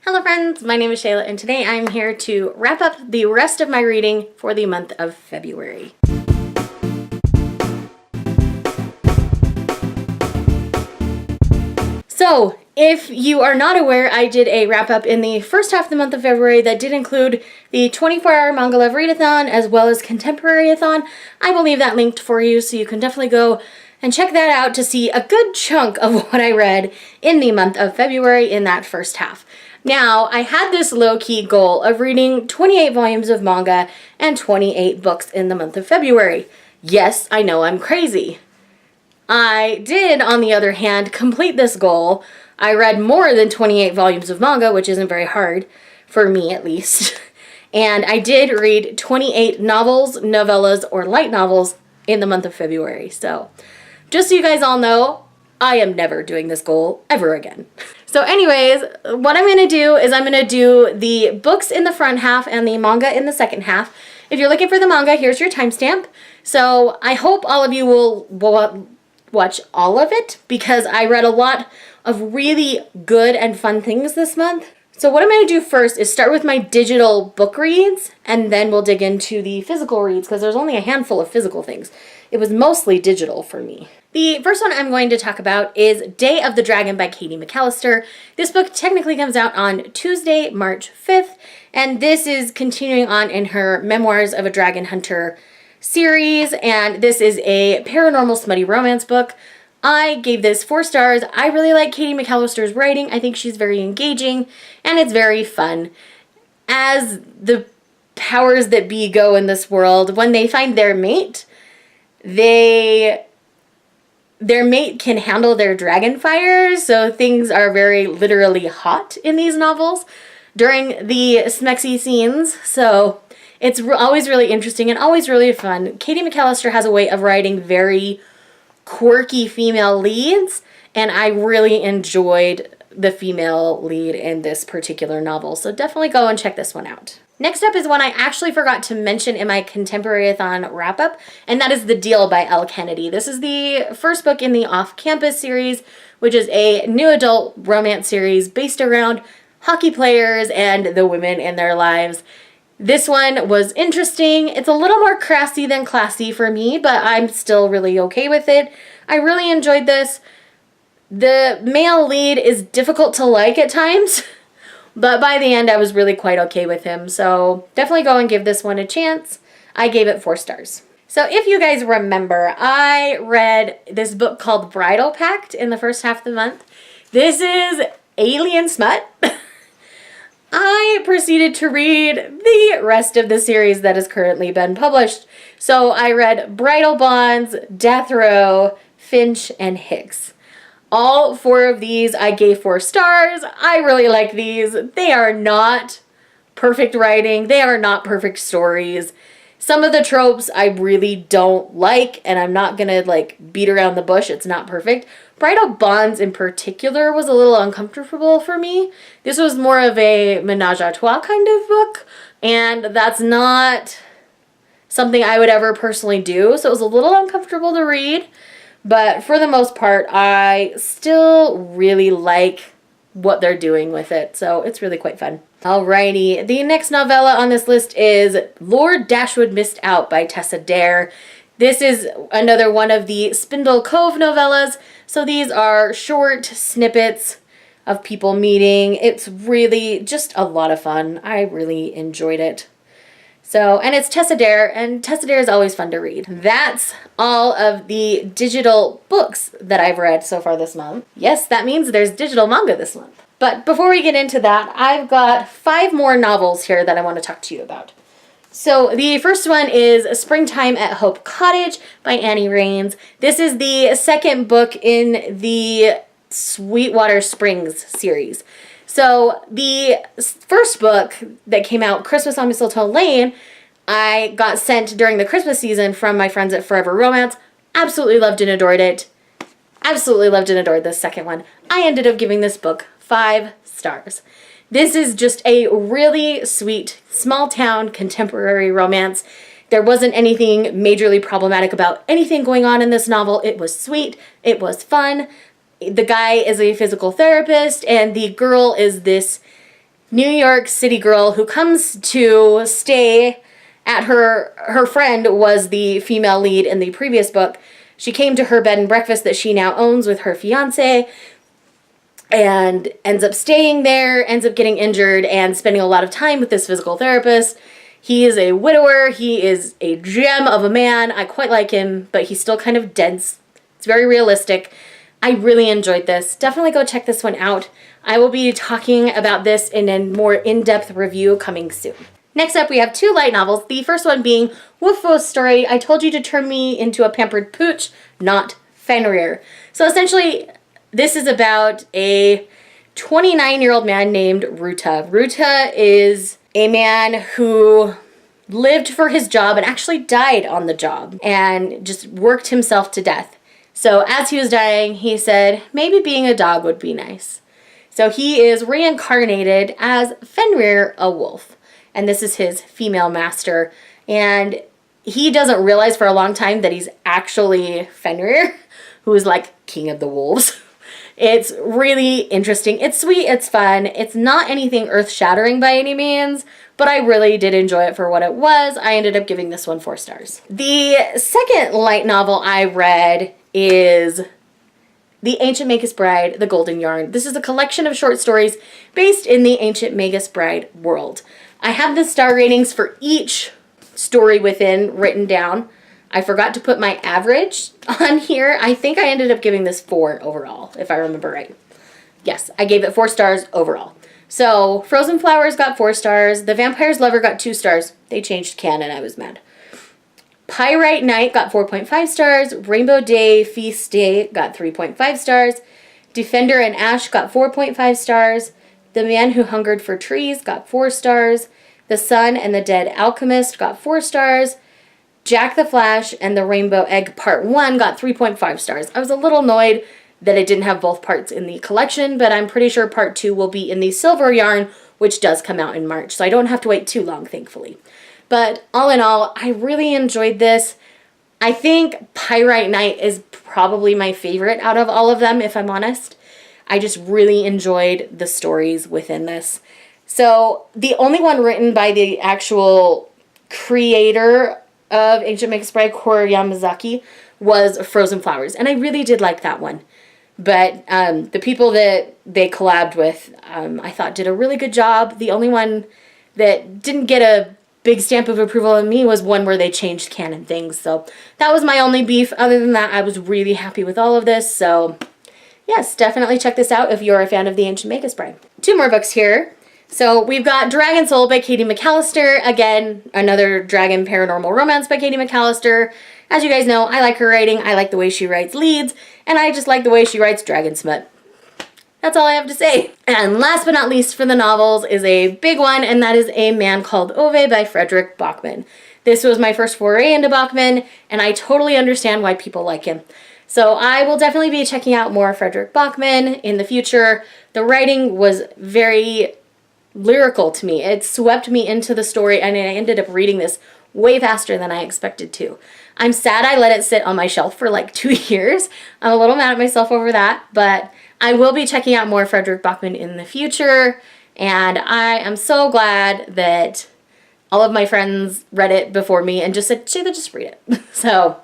Hello friends, my name is Shayla and today I'm here to wrap up the rest of my reading for the month of February. So, if you are not aware, I did a wrap up in the first half of the month of February that did include the 24-hour Manga Love Readathon as well as Contemporary-a-thon. I will leave that linked for you so you can definitely go and check that out to see a good chunk of what I read in the month of February in that first half. Now, I had this low-key goal of reading 28 volumes of manga and 28 books in the month of February. Yes, I know I'm crazy. I did, on the other hand, complete this goal. I read more than 28 volumes of manga, which isn't very hard, for me at least. And I did read 28 novels, novellas, or light novels in the month of February. So, just so you guys all know, I am never doing this goal ever again. So anyways, what I'm going to do is I'm going to do the books in the front half and the manga in the second half. If you're looking for the manga, here's your timestamp. So I hope all of you will watch all of it because I read a lot of really good and fun things this month. So what I'm going to do first is start with my digital book reads and then we'll dig into the physical reads because there's only a handful of physical things. It was mostly digital for me. The first one I'm going to talk about is Day of the Dragon by Katie McAllister. This book technically comes out on Tuesday, March 5th, and this is continuing on in her Memoirs of a Dragon Hunter series, and this is a paranormal smutty romance book. I gave this 4 stars. I really like Katie McAllister's writing. I think she's very engaging, and it's very fun. As the powers that be go in this world, when they find their mate, their mate can handle their dragon fire, so things are very literally hot in these novels during the smexy scenes, so it's always really interesting and always really fun. Katie McAllister has a way of writing very quirky female leads, and I really enjoyed the female lead in this particular novel, so definitely go and check this one out. Next up is one I actually forgot to mention in my Contemporary-a-thon wrap-up, and that is The Deal by Elle Kennedy. This is the first book in the Off Campus series, which is a new adult romance series based around hockey players and the women in their lives. This one was interesting. It's a little more crassy than classy for me, but I'm still really okay with it. I really enjoyed this. The male lead is difficult to like at times, but by the end I was really quite okay with him, so definitely go and give this one a chance. I gave it 4 stars. So if you guys remember, I read this book called Bridal Pact in the first half of the month. This is alien smut. I proceeded to read the rest of the series that has currently been published. So I read Bridal Bonds, Death Row, Finch, and Hicks. All 4 of these I gave 4 stars. I really like these. They are not perfect writing. They are not perfect stories. Some of the tropes I really don't like, and I'm not gonna beat around the bush. It's not perfect. Bridal Bonds in particular was a little uncomfortable for me. This was more of a menage a trois kind of book, and that's not something I would ever personally do, so it was a little uncomfortable to read. But for the most part, I still really like what they're doing with it, so it's really quite fun. Alrighty, the next novella on this list is Lord Dashwood Missed Out by Tessa Dare. This is another one of the Spindle Cove novellas, so these are short snippets of people meeting. It's really just a lot of fun. I really enjoyed it. So, and it's Tessa Dare, and Tessa Dare is always fun to read. That's all of the digital books that I've read so far this month. Yes, that means there's digital manga this month. But before we get into that, I've got 5 more novels here that I want to talk to you about. So the first one is Springtime at Hope Cottage by Annie Raines. This is the second book in the Sweetwater Springs series. So the first book that came out, Christmas on Mistletoe Lane, I got sent during the Christmas season from my friends at Forever Romance. Absolutely loved and adored it. Absolutely loved and adored this second one. I ended up giving this book 5 stars. This is just a really sweet, small-town contemporary romance. There wasn't anything majorly problematic about anything going on in this novel. It was sweet. It was fun. The guy is a physical therapist, and the girl is this New York City girl who comes to stay at her friend was the female lead in the previous book. She came to her bed and breakfast that she now owns with her fiance and ends up staying there, ends up getting injured and spending a lot of time with this physical therapist. He is a widower. He is a gem of a man. I quite like him, but he's still kind of dense. It's very realistic. I really enjoyed this. Definitely go check this one out. I will be talking about this in a more in-depth review coming soon. Next up, we have 2 light novels. The first one being Woof Woof's Story, I Told You to Turn Me Into a Pampered Pooch, Not Fenrir. So essentially, this is about a 29-year-old man named Ruta. Ruta is a man who lived for his job and actually died on the job and just worked himself to death. So as he was dying, he said, maybe being a dog would be nice. So he is reincarnated as Fenrir, a wolf. And this is his female master. And he doesn't realize for a long time that he's actually Fenrir, who is like king of the wolves. It's really interesting. It's sweet. It's fun. It's not anything earth-shattering by any means, but I really did enjoy it for what it was. I ended up giving this one 4 stars. The second light novel I read is The Ancient Magus Bride, The Golden Yarn. This is a collection of short stories based in the Ancient Magus Bride world. I have the star ratings for each story within written down. I forgot to put my average on here. I think I ended up giving this 4 overall, if I remember right. Yes, I gave it 4 stars overall. So, Frozen Flowers got 4 stars. The Vampire's Lover got 2 stars. They changed canon, I was mad. Pyrite Night got 4.5 stars. Rainbow Day Feast Day got 3.5 stars. Defender and Ash got 4.5 stars. The Man Who Hungered for Trees got 4 stars. The Sun and the Dead Alchemist got 4 stars. Jack the Flash and the Rainbow Egg Part 1 got 3.5 stars. I was a little annoyed that it didn't have both parts in the collection, but I'm pretty sure Part 2 will be in the Silver Yarn, which does come out in March, so I don't have to wait too long, thankfully. But all in all, I really enjoyed this. I think Pyrite Night is probably my favorite out of all of them, if I'm honest. I just really enjoyed the stories within this. So the only one written by the actual creator of Ancient Magus Bride, Koro Yamazaki, was Frozen Flowers. And I really did like that one. But the people that they collabed with, I thought did a really good job. The only one that didn't get a big stamp of approval on me was one where they changed canon things. So that was my only beef. Other than that, I was really happy with all of this. So yes, definitely check this out if you're a fan of the Ancient Magus Bride. 2 more books here. So we've got Dragon Soul by Katie McAllister. Again, another dragon paranormal romance by Katie McAllister. As you guys know, I like her writing. I like the way she writes leads. And I just like the way she writes dragon smut. That's all I have to say. And last but not least for the novels is a big one, and that is A Man Called Ove by Fredrik Backman. This was my first foray into Backman, and I totally understand why people like him. So I will definitely be checking out more Fredrik Backman in the future. The writing was very lyrical to me. It swept me into the story, and I ended up reading this way faster than I expected to. I'm sad I let it sit on my shelf for like 2 years. I'm a little mad at myself over that, but I will be checking out more Fredrik Backman in the future, and I am so glad that all of my friends read it before me and just said, Shayla, just read it. So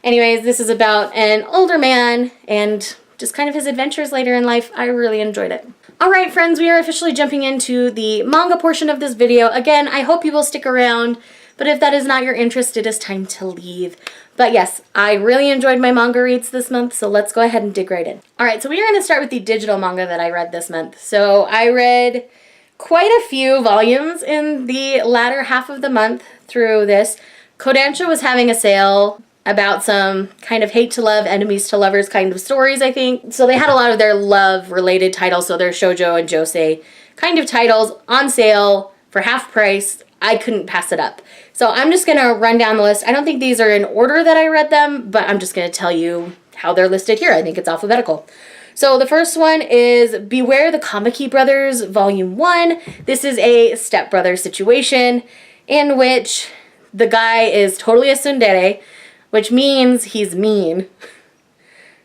anyways, this is about an older man and just kind of his adventures later in life. I really enjoyed it. Alright friends, we are officially jumping into the manga portion of this video. Again, I hope you will stick around, but if that is not your interest, it is time to leave. But yes, I really enjoyed my manga reads this month, so let's go ahead and dig right in. Alright, so we are going to start with the digital manga that I read this month. So I read quite a few volumes in the latter half of the month through this. Kodansha was having a sale about some kind of hate to love, enemies to lovers kind of stories, I think. So they had a lot of their love-related titles, so their shoujo and josei kind of titles on sale for half price. I couldn't pass it up. So I'm just going to run down the list. I don't think these are in order that I read them, but I'm just going to tell you how they're listed here. I think it's alphabetical. So the first one is Beware the Kamaki Brothers, Volume 1. This is a stepbrother situation in which the guy is totally a tsundere, which means he's mean,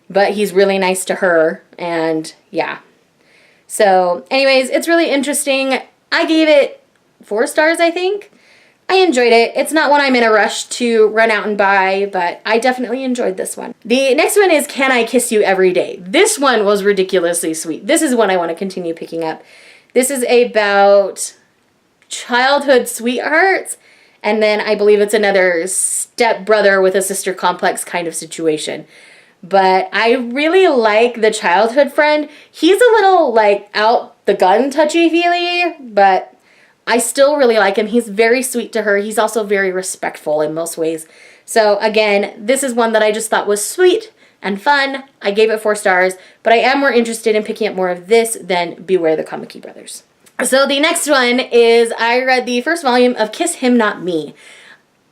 but he's really nice to her, and yeah. So anyways, it's really interesting. I gave it 4 stars, I think. I enjoyed it. It's not one I'm in a rush to run out and buy, but I definitely enjoyed this one. The next one is Can I Kiss You Every Day? This one was ridiculously sweet. This is one I want to continue picking up. This is about childhood sweethearts, and then I believe it's another stepbrother with a sister complex kind of situation. But I really like the childhood friend. He's a little like out the gun touchy-feely, but I still really like him. He's very sweet to her. He's also very respectful in most ways. So again, this is one that I just thought was sweet and fun. I gave it 4 stars, but I am more interested in picking up more of this than Beware the Kamaki Brothers. So the next one is I read the first volume of Kiss Him Not Me.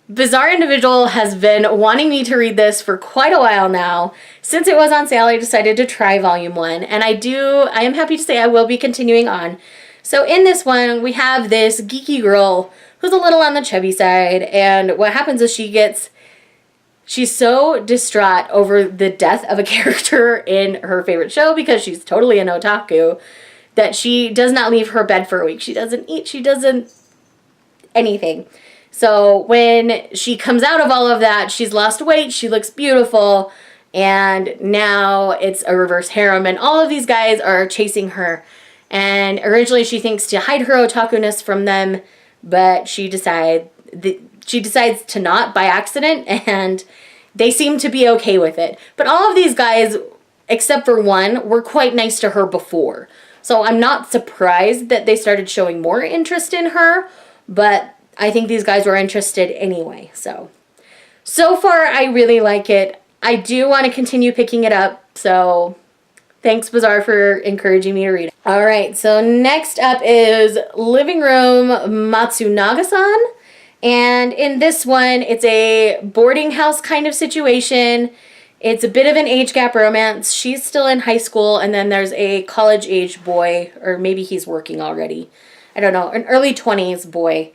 Bizarre Individual has been wanting me to read this for quite a while now. Since it was on sale, I decided to try volume 1, and I am happy to say I will be continuing on. So in this one, we have this geeky girl who's a little on the chubby side, and what happens is she's so distraught over the death of a character in her favorite show, because she's totally an otaku, that she does not leave her bed for a week. She doesn't eat, she doesn't anything. So when she comes out of all of that, she's lost weight, she looks beautiful, and now it's a reverse harem, and all of these guys are chasing her. And originally she thinks to hide her otaku-ness from them, but she decides to not by accident, and they seem to be okay with it. But all of these guys, except for one, were quite nice to her before. So I'm not surprised that they started showing more interest in her, but I think these guys were interested anyway. So far I really like it. I do want to continue picking it up, so thanks, Bazaar, for encouraging me to read it. All right, so next up is Living Room Matsunaga-san. And in this one, it's a boarding house kind of situation. It's a bit of an age gap romance. She's still in high school, and then there's a college-age boy, or maybe he's working already. I don't know, an early 20s boy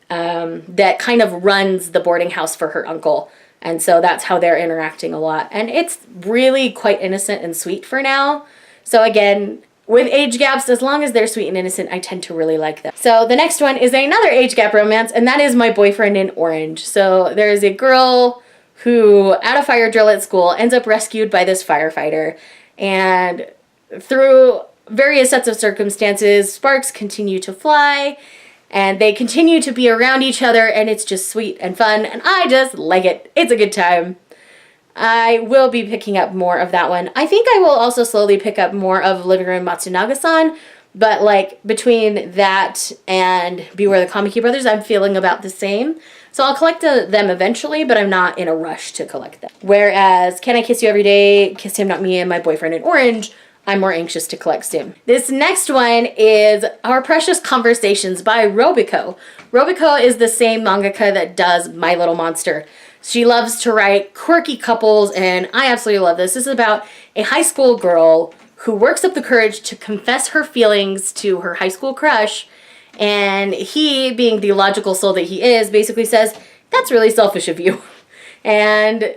that kind of runs the boarding house for her uncle. And so that's how they're interacting a lot. And it's really quite innocent and sweet for now. So again, with age gaps, as long as they're sweet and innocent, I tend to really like them. So the next one is another age gap romance, and that is My Boyfriend in Orange. So there's a girl who, at a fire drill at school, ends up rescued by this firefighter. And through various sets of circumstances, sparks continue to fly, and they continue to be around each other, and it's just sweet and fun, and I just like it. It's a good time. I will be picking up more of that one. I think I will also slowly pick up more of Living Room Matsunaga-san, but like between that and Beware the Kamaki Brothers, I'm feeling about the same. So I'll collect them eventually, but I'm not in a rush to collect them. Whereas Can I Kiss You Every Day, Kiss Him Not Me, and My Boyfriend in Orange, I'm more anxious to collect soon. This next one is Our Precious Conversations by Robico. Robico is the same mangaka that does My Little Monster. She loves to write quirky couples, and I absolutely love this. This is about a high school girl who works up the courage to confess her feelings to her high school crush, and he, being the logical soul that he is, basically says, "That's really selfish of you." And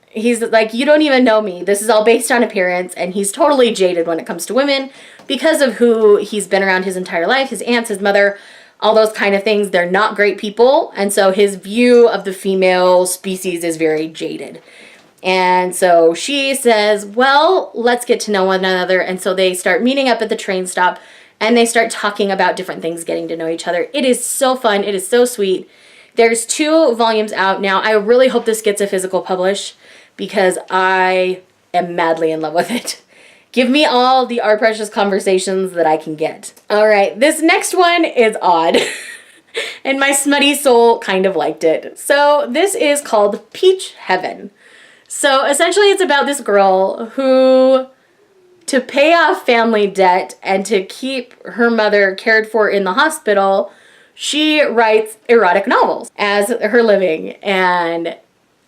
he's like, "You don't even know me. This is all based on appearance," and he's totally jaded when it comes to women because of who he's been around his entire life, his aunts, his mother, all those kind of things. They're not great people, and so his view of the female species is very jaded. And so she says, well, let's get to know one another, and so they start meeting up at the train stop, and they start talking about different things, getting to know each other. It is so fun. It is so sweet. There's 2 volumes out now. I really hope this gets a physical publish because I am madly in love with it. Give me all the Our Precious Conversations that I can get. All right, this next one is odd. And my smutty soul kind of liked it. So this is called Peach Heaven. So essentially it's about this girl who, to pay off family debt and to keep her mother cared for in the hospital, she writes erotic novels as her living. And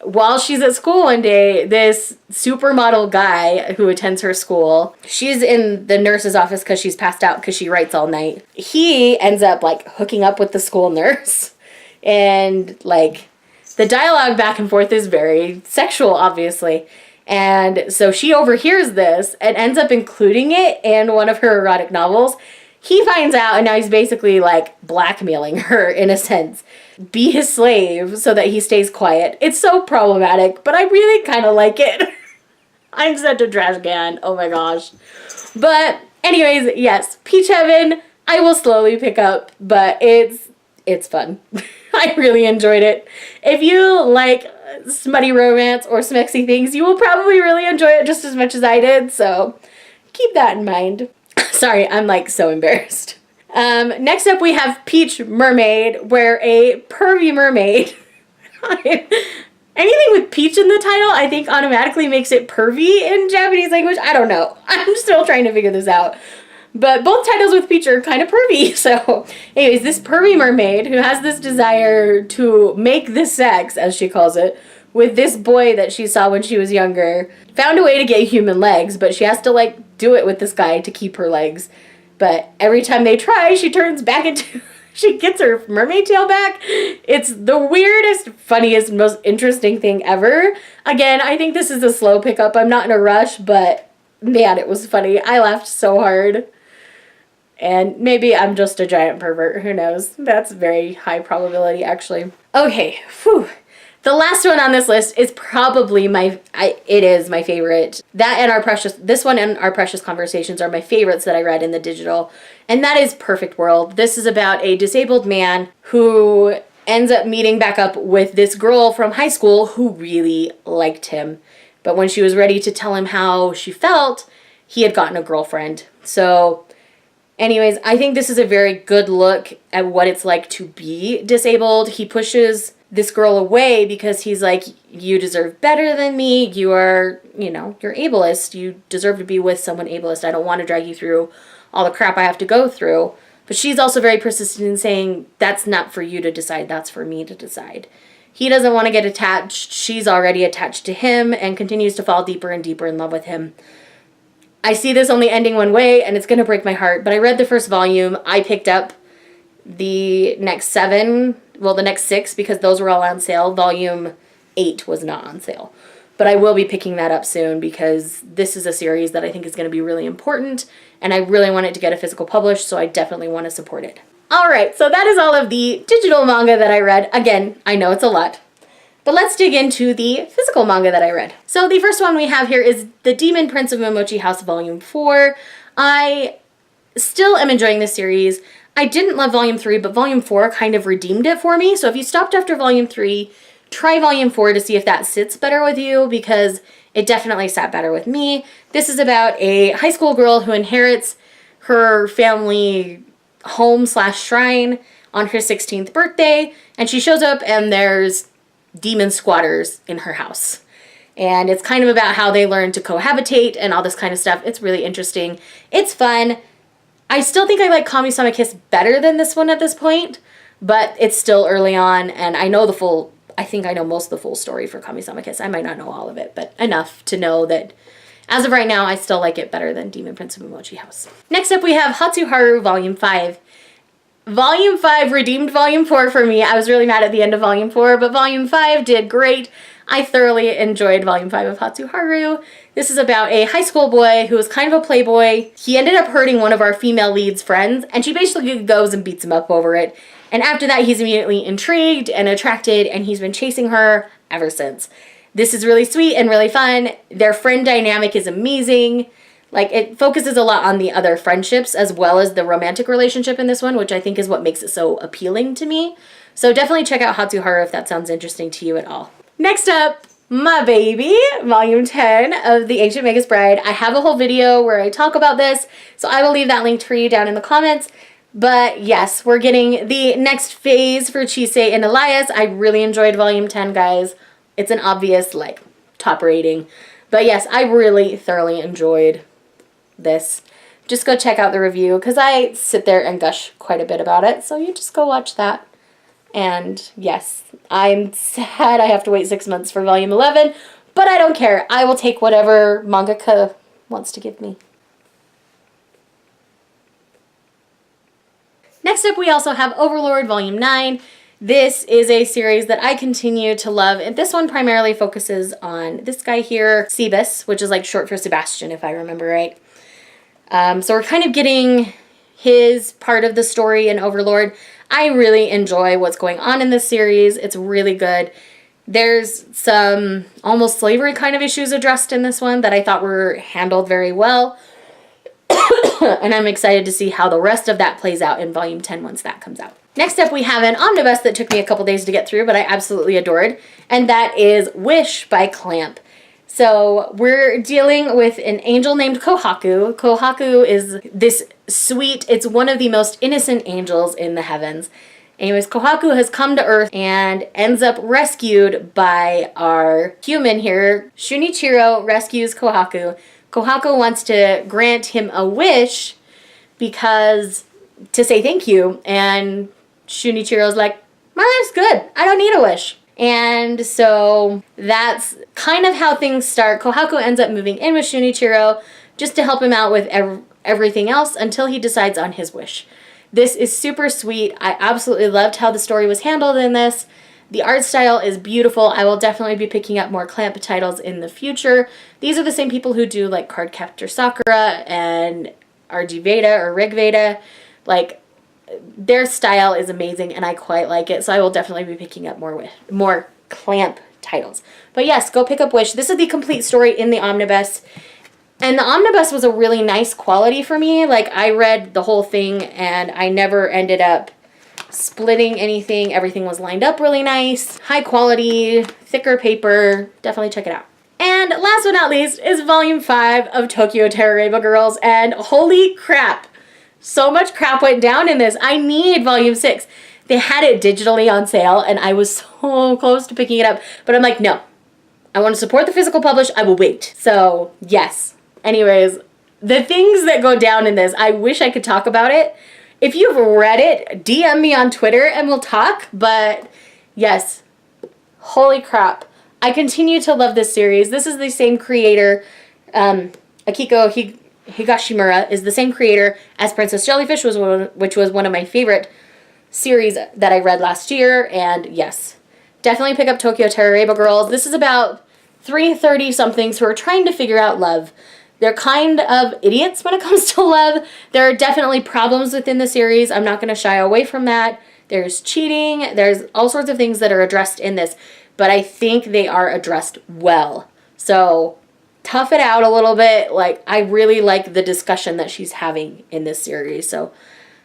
while she's at school one day, this supermodel guy who attends her school, she's in the nurse's office because she's passed out because she writes all night. He ends up like hooking up with the school nurse, and like the dialogue back and forth is very sexual, obviously. And so she overhears this and ends up including it in one of her erotic novels. he finds out, and now he's basically like blackmailing her in a sense. Be his slave so that he stays quiet. It's so problematic, but I really kind of like it. I'm such a trash can. Oh my gosh. But anyways, yes, Peach Heaven, I will slowly pick up, but it's fun. I really enjoyed it. If you like smutty romance or smexy things, you will probably really enjoy it just as much as I did, so keep that in mind. Sorry, I'm like so embarrassed. Next up we have Peach Mermaid, where a pervy mermaid anything with peach in the title, I think automatically makes it pervy in Japanese language. I don't know. I'm still trying to figure this out. But both titles with peach are kind of pervy. So anyways, this pervy mermaid who has this desire to make the sex, as she calls it, with this boy that she saw when she was younger, found a way to get human legs, but she has to like do it with this guy to keep her legs. But every time they try, she turns back into... she gets her mermaid tail back. It's the weirdest, funniest, most interesting thing ever. Again, I think this is a slow pickup. I'm not in a rush, but man, it was funny. I laughed so hard. And maybe I'm just a giant pervert. Who knows? That's very high probability, actually. Okay, whew. The last one on this list is probably it is my favorite. This one and Our Precious Conversations are my favorites that I read in the digital. And that is Perfect World. This is about a disabled man who ends up meeting back up with this girl from high school who really liked him. But when she was ready to tell him how she felt, he had gotten a girlfriend. So anyways, I think this is a very good look at what it's like to be disabled. He pushes this girl away because he's like, you deserve better than me. You are, you're ableist. You deserve to be with someone ableist. I don't want to drag you through all the crap I have to go through. But she's also very persistent in saying, that's not for you to decide. That's for me to decide. He doesn't want to get attached. She's already attached to him and continues to fall deeper and deeper in love with him. I see this only ending one way, and it's going to break my heart. But I read the first volume. I picked up the next the next 6, because those were all on sale. Volume 8 was not on sale. But I will be picking that up soon because this is a series that I think is going to be really important, and I really want it to get a physical publish, so I definitely want to support it. Alright, so that is all of the digital manga that I read. Again, I know it's a lot. But let's dig into the physical manga that I read. So the first one we have here is The Demon Prince of Momochi House Volume 4. I still am enjoying this series. I didn't love Volume 3, but Volume 4 kind of redeemed it for me. So if you stopped after Volume 3, try Volume 4 to see if that sits better with you, because it definitely sat better with me. This is about a high school girl who inherits her family home/shrine on her 16th birthday, and she shows up and there's demon squatters in her house. And it's kind of about how they learn to cohabitate and all this kind of stuff. It's really interesting. It's fun. I still think I like Kami-sama Kiss better than this one at this point, but it's still early on, and I think I know most of the full story for Kami-sama Kiss. I might not know all of it, but enough to know that as of right now, I still like it better than Demon Prince of Momochi House. Next up, we have Hatsuharu Volume 5. Volume 5 redeemed Volume 4 for me. I was really mad at the end of Volume 4, but Volume 5 did great. I thoroughly enjoyed Volume 5 of Hatsuharu. This is about a high school boy who is kind of a playboy. He ended up hurting one of our female lead's friends, and she basically goes and beats him up over it. And after that, he's immediately intrigued and attracted, and he's been chasing her ever since. This is really sweet and really fun. Their friend dynamic is amazing. Like, it focuses a lot on the other friendships as well as the romantic relationship in this one, which I think is what makes it so appealing to me. So definitely check out Hatsuharu if that sounds interesting to you at all. Next up, My Baby, Volume 10 of The Ancient Magus Bride. I have a whole video where I talk about this, so I will leave that linked for you down in the comments. But yes, we're getting the next phase for Chise and Elias. I really enjoyed Volume 10, guys. It's an obvious, top rating. But yes, I really thoroughly enjoyed this. Just go check out the review, because I sit there and gush quite a bit about it. So you just go watch that. And yes, I'm sad I have to wait 6 months for Volume 11, but I don't care. I will take whatever mangaka wants to give me. Next up, we also have Overlord Volume 9. This is a series that I continue to love, and this one primarily focuses on this guy here, Cebus, which is short for Sebastian, if I remember right. So we're kind of getting his part of the story in Overlord. I really enjoy what's going on in this series. It's really good. There's some almost slavery kind of issues addressed in this one that I thought were handled very well. And I'm excited to see how the rest of that plays out in Volume 10 once that comes out. Next up, we have an omnibus that took me a couple days to get through, but I absolutely adored, and that is Wish by Clamp. So we're dealing with an angel named Kohaku. Kohaku is this sweet, it's one of the most innocent angels in the heavens. Anyways, Kohaku has come to Earth and ends up rescued by our human here. Shunichiro rescues Kohaku. Kohaku wants to grant him a wish because to say thank you, and Shunichiro's like, my life's good. I don't need a wish. And so that's kind of how things start. Kohaku ends up moving in with Shunichiro just to help him out with everything else until he decides on his wish. This is super sweet. I absolutely loved how the story was handled in this. The art style is beautiful. I will definitely be picking up more Clamp titles in the future. These are the same people who do like Cardcaptor Sakura and RG Veda or Rig Veda. Like, their style is amazing and I quite like it. So I will definitely be picking up more Clamp titles. But yes, go pick up Wish. This is the complete story in the omnibus. And the omnibus was a really nice quality for me. Like, I read the whole thing and I never ended up splitting anything. Everything was lined up really nice. High quality, thicker paper. Definitely check it out. And last but not least is Volume 5 of Tokyo Tarareba Girls. And holy crap, so much crap went down in this. I need Volume 6. They had it digitally on sale and I was so close to picking it up. But I'm like, no. I want to support the physical publish. I will wait. So, yes. Anyways, the things that go down in this, I wish I could talk about it. If you've read it, DM me on Twitter and we'll talk. But yes, holy crap. I continue to love this series. This is the same creator. Akiko Higashimura is the same creator as Princess Jellyfish, which was one of my favorite series that I read last year. And yes, definitely pick up Tokyo Tarareba Girls. This is about 30-somethings who are trying to figure out love. They're kind of idiots when it comes to love. There are definitely problems within the series. I'm not going to shy away from that. There's cheating. There's all sorts of things that are addressed in this. But I think they are addressed well. So tough it out a little bit. Like, I really like the discussion that she's having in this series. So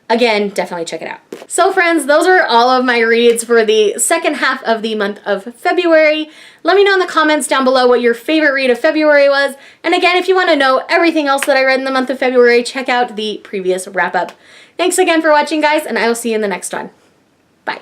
again, definitely check it out. So friends, those are all of my reads for the second half of the month of February. Let me know in the comments down below what your favorite read of February was. And again, if you want to know everything else that I read in the month of February, check out the previous wrap-up. Thanks again for watching, guys, and I will see you in the next one. Bye.